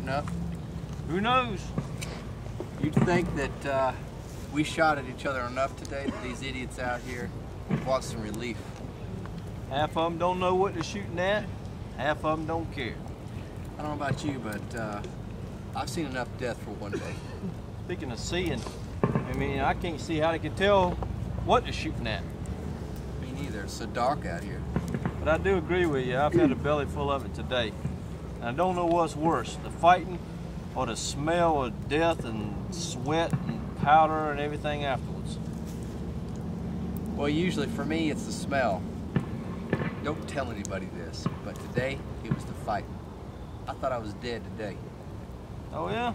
up? Who knows? You'd think that we shot at each other enough today that these idiots out here would want some relief. Half of them don't know what they're shooting at, half of them don't care. I don't know about you, but I've seen enough death for one day. Speaking of seeing, I mean, I can't see how they can tell what they're shooting at. Me neither. It's so dark out here. But I do agree with you. I've had a belly full of it today. And I don't know what's worse, the fighting or the smell of death and sweat and powder and everything afterwards. Well, usually for me, it's the smell. Don't tell anybody this, but today, it was the fighting. I thought I was dead today. Oh, yeah?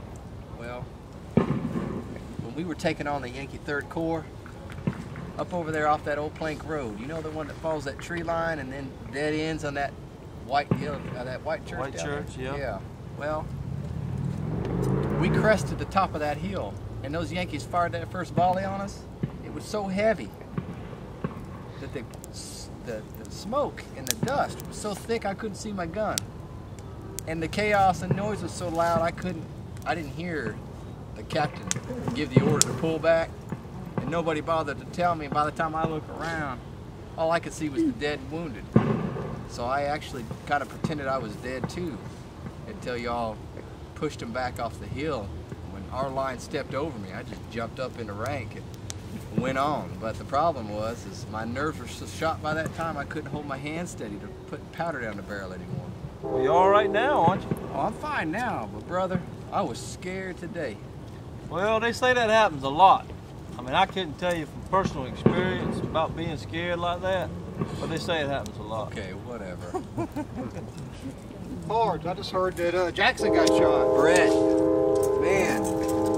Well, when we were taking on the Yankee 3rd Corps, up over there off that old plank road, you know the one that follows that tree line and then dead ends on that white hill, that white church? White church, yeah. Yeah. Well, we crested the top of that hill, and those Yankees fired that first volley on us. It was so heavy that the smoke and the dust was so thick I couldn't see my gun, and the chaos and noise was so loud I didn't hear the captain give the order to pull back. And nobody bothered to tell me, and by the time I looked around, all I could see was the dead and wounded. So I actually kind of pretended I was dead too, until y'all pushed them back off the hill. When our line stepped over me, I just jumped up in the rank and went on. But the problem is my nerves were so shot by that time I couldn't hold my hand steady to put powder down the barrel anymore. Well, you're all right now, aren't you? Oh, I'm fine now, but brother, I was scared today. Well, they say that happens a lot. I mean, I couldn't tell you from personal experience about being scared like that, but they say it happens a lot. Okay, whatever. Pards, I just heard that Jackson got shot. Brett, man,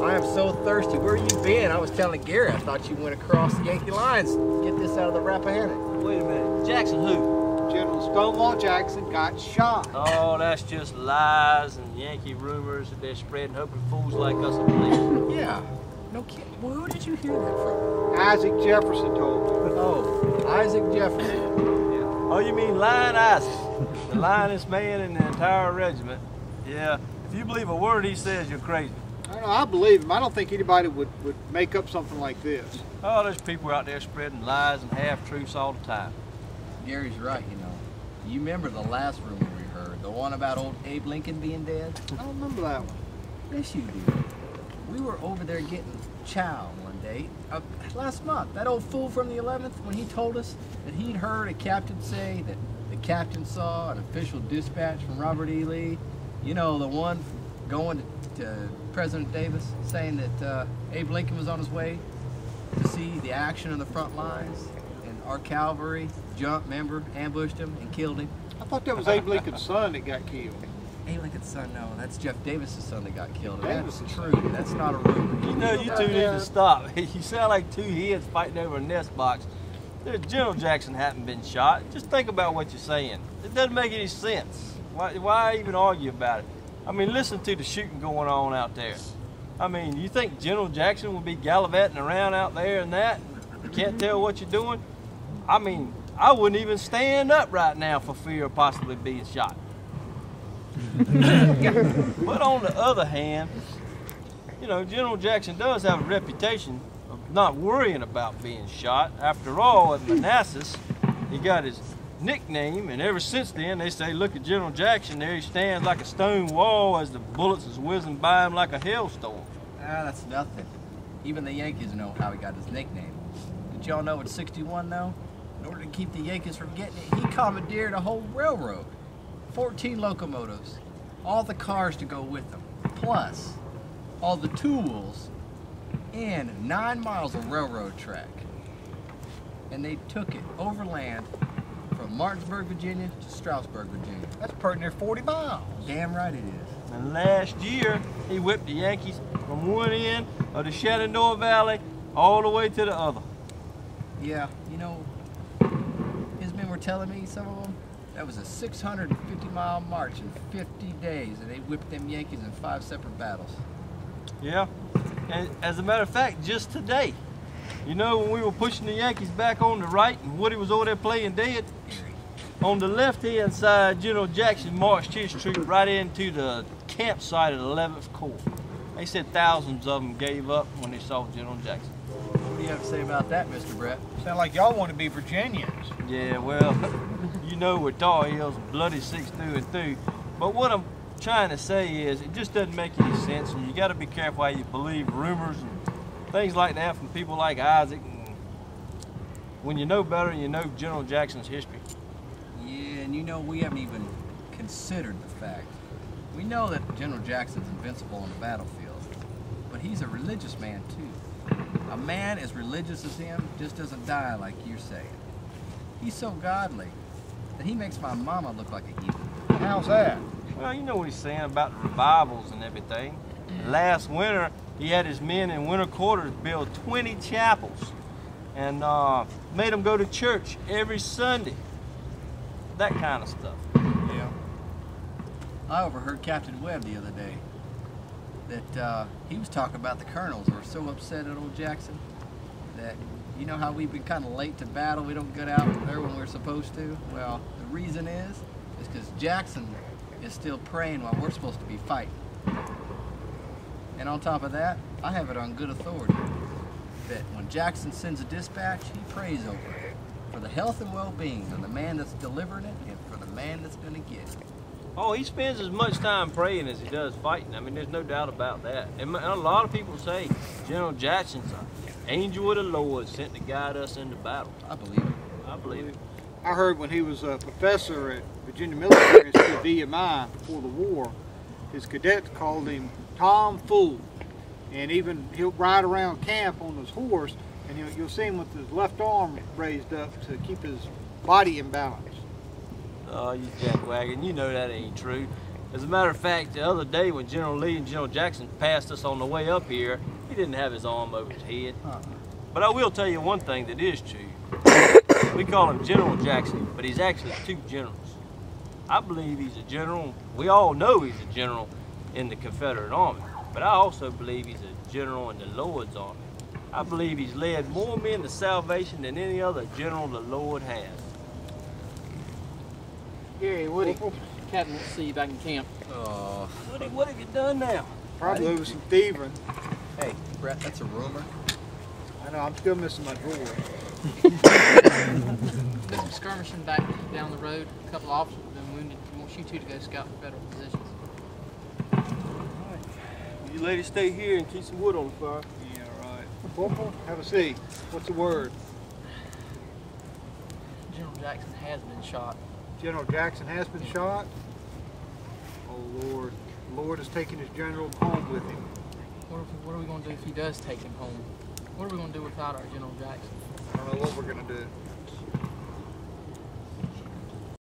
I am so thirsty. Where you been? I was telling Gary, I thought you went across the Yankee lines to get this out of the Rappahannock. Wait a minute, Jackson who? General Stonewall Jackson got shot. Oh, that's just lies and Yankee rumors that they're spreading, hoping fools like us will believe. Yeah. No kidding. Well, who did you hear that from? Isaac Jefferson told me. Oh, Isaac Jefferson. Yeah. Oh, you mean Lion Isaac, the lionest man in the entire regiment. Yeah, if you believe a word he says, you're crazy. I believe him. I don't think anybody would make up something like this. Oh, there's people out there spreading lies and half-truths all the time. Gary's right, you know. You remember the last rumor we heard, the one about old Abe Lincoln being dead? I don't remember that one. Yes, you do. We were over there getting chow one day, last month. That old fool from the 11th, when he told us that he'd heard a captain say that the captain saw an official dispatch from Robert E. Lee, you know, the one going to President Davis, saying that Abe Lincoln was on his way to see the action on the front lines, and our cavalry ambushed him and killed him. I thought that was Abe Lincoln's son that got killed. Abe Lincoln's son, no, that's Jeff Davis's son that got killed. Davis That's true. That's not a rumor. You know, you two need to stop. You sound like two heads fighting over a nest box. General Jackson hadn't been shot. Just think about what you're saying. It doesn't make any sense. Why even argue about it? I mean, listen to the shooting going on out there. I mean, you think General Jackson will be gallivanting around out there and that? You can't tell what you're doing? I mean, I wouldn't even stand up right now for fear of possibly being shot. But on the other hand, you know, General Jackson does have a reputation of not worrying about being shot. After all, at Manassas, he got his nickname, and ever since then, they say, look at General Jackson, there he stands like a stone wall as the bullets is whizzing by him like a hailstorm. Ah, that's nothing. Even the Yankees know how he got his nickname. Did y'all know at 61, though? In order to keep the Yankees from getting it, he commandeered a whole railroad. 14 locomotives, all the cars to go with them, plus all the tools, and 9 miles of railroad track. And they took it overland from Martinsburg, Virginia to Strasburg, Virginia. That's pretty near 40 miles. Damn right it is. And last year, he whipped the Yankees from one end of the Shenandoah Valley all the way to the other. Yeah, you know, his men were telling me, some of them, that was a 650-mile march in 50 days, and they whipped them Yankees in 5 separate battles. Yeah, and as a matter of fact, just today, you know, when we were pushing the Yankees back on the right and Woody was over there playing dead, on the left-hand side, General Jackson marched his troop right into the campsite at 11th Corps. They said thousands of them gave up when they saw General Jackson. What do you have to say about that, Mr. Brett? Sound like y'all want to be Virginians. Yeah, well, you know we're Tar Heels, bloody 6 through and through. But what I'm trying to say is it just doesn't make any sense, and you got to be careful how you believe rumors and things like that from people like Isaac. And when you know better, you know General Jackson's history. Yeah, and you know we haven't even considered the fact. We know that General Jackson's invincible on the battlefield, but he's a religious man too. A man as religious as him just doesn't die like you're saying. He's so godly that he makes my mama look like a heathen. How's that? Well, you know what he's saying about the revivals and everything. Last winter, he had his men in winter quarters build 20 chapels and made them go to church every Sunday. That kind of stuff. Yeah. I overheard Captain Webb the other day that he was talking about the colonels were so upset at old Jackson that, you know how we've been kind of late to battle, we don't get out there when we're supposed to? Well, the reason is because Jackson is still praying while we're supposed to be fighting. And on top of that, I have it on good authority that when Jackson sends a dispatch, he prays over it for the health and well-being of the man that's delivering it and for the man that's going to get it. Oh, he spends as much time praying as he does fighting. I mean, there's no doubt about that. And a lot of people say General Jackson's an angel of the Lord sent to guide us into battle. I believe it. I believe it. I heard when he was a professor at Virginia Military Institute, VMI, before the war, his cadets called him Tom Fool. And even he'll ride around camp on his horse, and you'll see him with his left arm raised up to keep his body in balance. Oh, you jackwagon, you know that ain't true. As a matter of fact, the other day when General Lee and General Jackson passed us on the way up here, he didn't have his arm over his head. But I will tell you one thing that is true. We call him General Jackson, but he's actually 2 generals. I believe he's a general. We all know he's a general in the Confederate Army, but I also believe he's a general in the Lord's Army. I believe he's led more men to salvation than any other general the Lord has. Yeah, Woody. Captain, we'll see you back in camp. Oh. Woody, what have you done now? Probably over some thieving. Hey, Brett, that's a rumor. I know, I'm still missing my drawer. There's some skirmishing back down the road. A couple of officers have been wounded. He wants you two to go scout for federal positions. You ladies stay here and keep some wood on the fire. Yeah, right. Corporal, have a seat. What's the word? General Jackson has been shot. General Jackson has been shot? Oh, Lord. The Lord is taking his general home with him. What are we going to do if he does take him home? What are we going to do without our General Jackson? I don't know what we're going to do.